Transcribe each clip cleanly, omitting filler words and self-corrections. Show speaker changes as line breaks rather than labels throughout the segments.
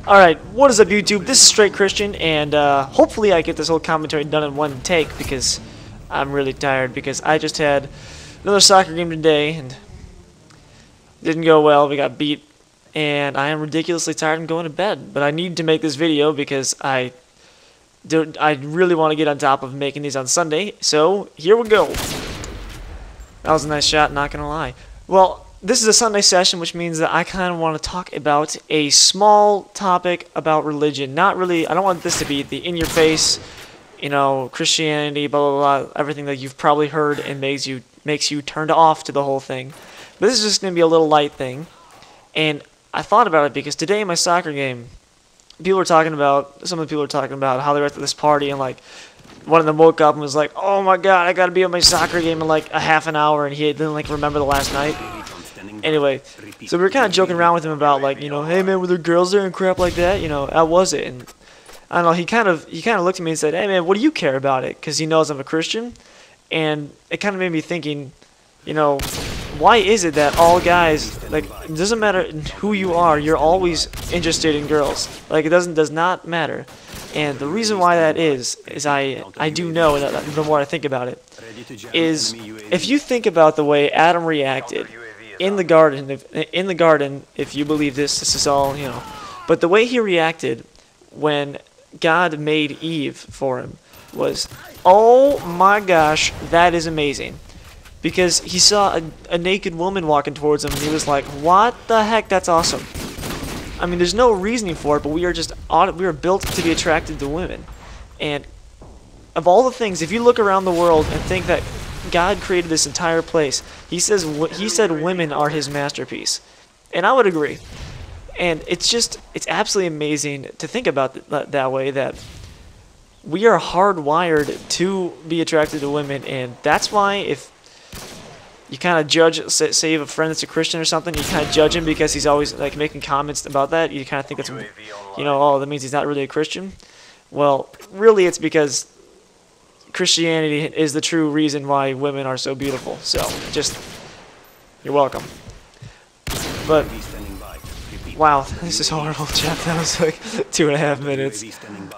Alright, what is up YouTube? This is Straight Christian, and hopefully I get this whole commentary done in one take because I'm really tired because I just had another soccer game today and didn't go well. We got beat, and I am ridiculously tired and going to bed. But I need to make this video because I really want to get on top of making these on Sunday, so here we go. That was a nice shot, not gonna lie. Well, this is a Sunday session, which means that I kind of want to talk about a small topic about religion. Not really, I don't want this to be the in-your-face, you know, Christianity, blah, blah, blah, everything that you've probably heard and makes you turned off to the whole thing. But this is just going to be a little light thing. And I thought about it because today in my soccer game, some of the people were talking about how they were at this party and, like, one of them woke up and was like, oh my god, I gotta be at my soccer game in, like, a half an hour, and he didn't, like, remember the last night. Anyway, so we were kind of joking around with him about, like, you know, hey man, were there girls there and crap like that? You know, how was it? And I don't know, he kind of looked at me and said, hey man, what do you care about it? Because he knows I'm a Christian. And it kind of made me thinking, you know, why is it that all guys, like, it doesn't matter who you are, you're always interested in girls? Like, it does not matter. And the reason why that is I do know that the more I think about it, is if you think about the way Adam reacted in the garden, if you believe this is all, you know, but the way he reacted when God made Eve for him was, oh my gosh, that is amazing. Because he saw a naked woman walking towards him, and he was like, what the heck, that's awesome. I mean, there's no reasoning for it, but we are built to be attracted to women. And of all the things, if you look around the world and think that God created this entire place, he said women are his masterpiece. And I would agree. And it's absolutely amazing to think about that way, that we are hardwired to be attracted to women. And that's why if you kind of judge, say you have a friend that's a Christian or something, you kind of judge him because he's always, like, making comments about that. You kind of think that's, you know, oh, that means he's not really a Christian. Well, really it's because Christianity is the true reason why women are so beautiful. So, you're welcome. But, wow, this is horrible, Jeff. That was like 2.5 minutes.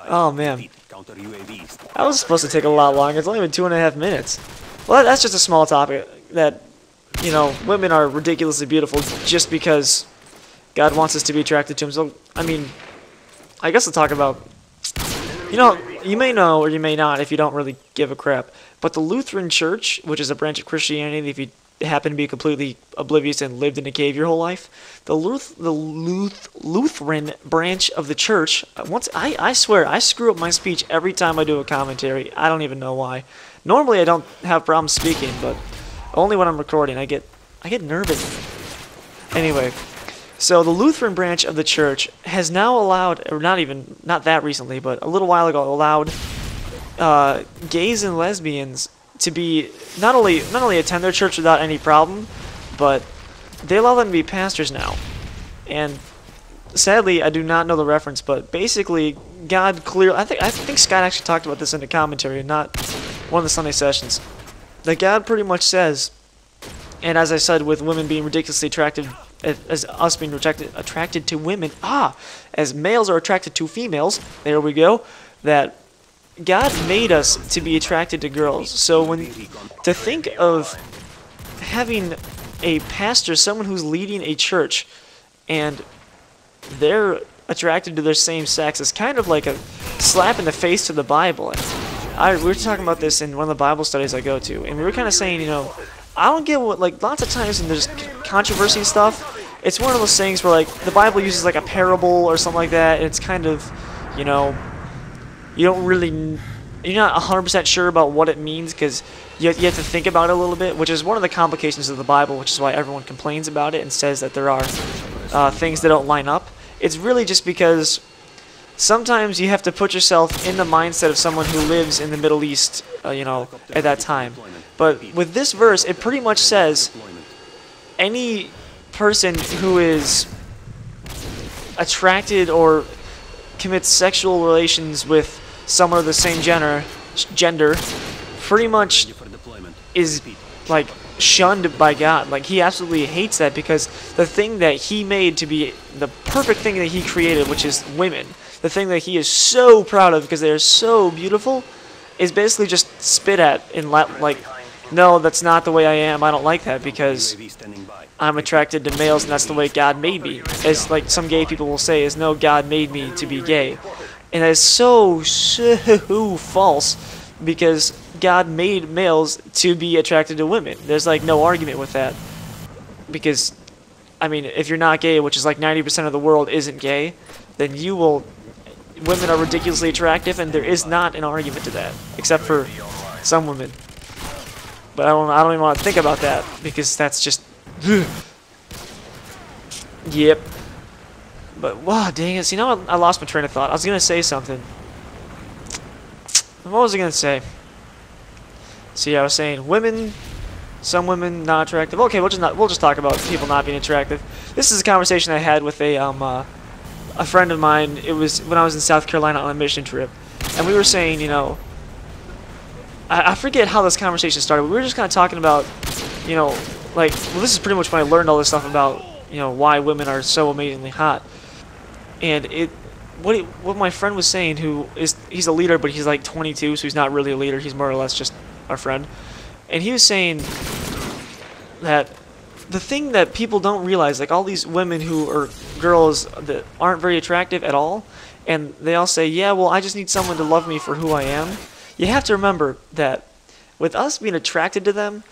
Oh, man. That was supposed to take a lot longer. It's only been 2.5 minutes. Well, that's just a small topic that, you know, women are ridiculously beautiful just because God wants us to be attracted to him. So, I mean, I guess I'll talk about, you know, you may know or you may not if you don't really give a crap, but the Lutheran Church, which is a branch of Christianity, if you happen to be completely oblivious and lived in a cave your whole life, the Lutheran branch of the church, I swear, I screw up my speech every time I do a commentary. I don't even know why. Normally I don't have problems speaking, but only when I'm recording. I get nervous. Anyway, so the Lutheran branch of the church has now allowed, or not that recently, but a little while ago, allowed gays and lesbians to be not only attend their church without any problem, but they allow them to be pastors now. And sadly, I do not know the reference, but basically, God clearly, I think Scott actually talked about this in the commentary, not one of the Sunday sessions, that God pretty much says, and as I said, with women being ridiculously attracted, as us being attracted to women, as males are attracted to females, there we go, that God made us to be attracted to girls. So to think of having a pastor, someone who's leading a church, and they're attracted to their same sex, is kind of like a slap in the face to the Bible. And we were talking about this in one of the Bible studies I go to, and we were kind of saying, you know, I don't get what, like, lots of times when there's controversy and stuff, it's one of those things where, like, the Bible uses, like, a parable or something like that, and it's kind of, you know, you're not 100% sure about what it means because you have to think about it a little bit, which is one of the complications of the Bible, which is why everyone complains about it and says that there are things that don't line up. It's really just because sometimes you have to put yourself in the mindset of someone who lives in the Middle East, you know, at that time. But with this verse, it pretty much says any person who is attracted or commits sexual relations with someone of the same gender pretty much is, like, shunned by God. Like, he absolutely hates that, because the thing that he made to be the perfect thing that he created, which is women, the thing that he is so proud of because they are so beautiful, is basically just spit at and like, no, that's not the way I am. I don't like that because I'm attracted to males and that's the way God made me. As like some gay people will say, is no, God made me to be gay. And that is so false, because God made males to be attracted to women. There's like no argument with that. Because, I mean, if you're not gay, which is like 90% of the world isn't gay, then women are ridiculously attractive, and there is not an argument to that, except for some women. But I don't even want to think about that, because that's just... Yep. But, wow, dang it. See, now I lost my train of thought. I was going to say something. What was I going to say? See, I was saying women, some women not attractive. Okay, we'll just talk about people not being attractive. This is a conversation I had with a friend of mine. It was when I was in South Carolina on a mission trip, and we were saying, you know, I forget how this conversation started. But we were just kind of talking about, you know, like, well, this is pretty much when I learned all this stuff about, you know, why women are so amazingly hot. And what my friend was saying, he's a leader, but he's like 22, so he's not really a leader. He's more or less just our friend. And he was saying that the thing that people don't realize, like all these women who are girls that aren't very attractive at all, and they all say, yeah, well, I just need someone to love me for who I am. You have to remember that with us being attracted to them,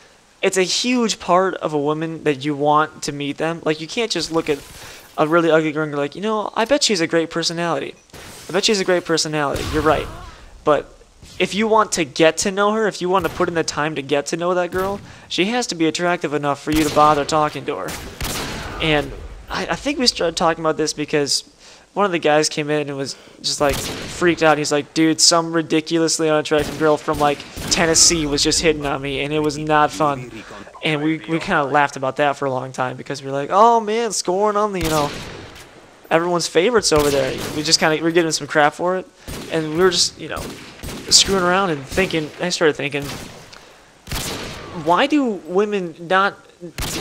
it's a huge part of a woman that you want to meet them. Like, you can't just look at a really ugly girl and go like, you know, I bet she has a great personality. I bet she has a great personality. You're right. But if you want to get to know her, if you want to put in the time to get to know that girl, she has to be attractive enough for you to bother talking to her. And I think we started talking about this because one of the guys came in and was just like freaked out. He's like, dude, some ridiculously unattractive girl from like Tennessee was just hitting on me, and it was not fun. And we kind of laughed about that for a long time, because we were like, oh man, scoring on the, you know, everyone's favorites over there. We just kind of, we're getting some crap for it, and we were just, you know, screwing around and thinking. I started thinking, why do women not?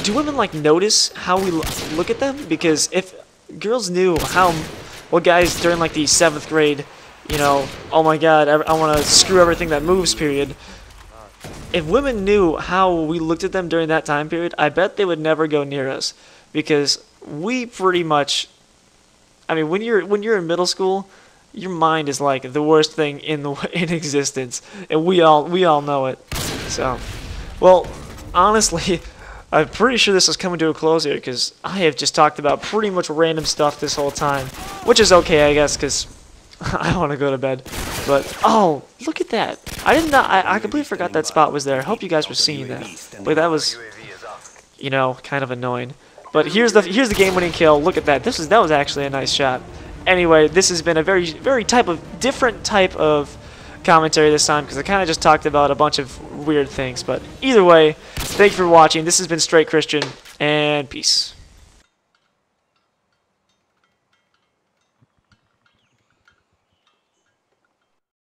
Do women like notice how we look at them? Because if girls knew how, well, guys during like the 7th grade, you know, oh my God, I want to screw everything that moves period. If women knew how we looked at them during that time period, I bet they would never go near us, because we pretty much, I mean, when you're in middle school, your mind is like the worst thing in existence, and we all know it. So, well, honestly, I'm pretty sure this is coming to a close here, because I have just talked about pretty much random stuff this whole time, which is okay, I guess, because I want to go to bed. But, oh, look at that. I completely forgot that spot was there. I hope you guys were seeing that. But that was, you know, kind of annoying. But here's the game-winning kill. Look at that. That was actually a nice shot. Anyway, this has been a very different type of commentary this time, because I kind of just talked about a bunch of weird things. But either way, thank you for watching. This has been Straight Christian, and peace.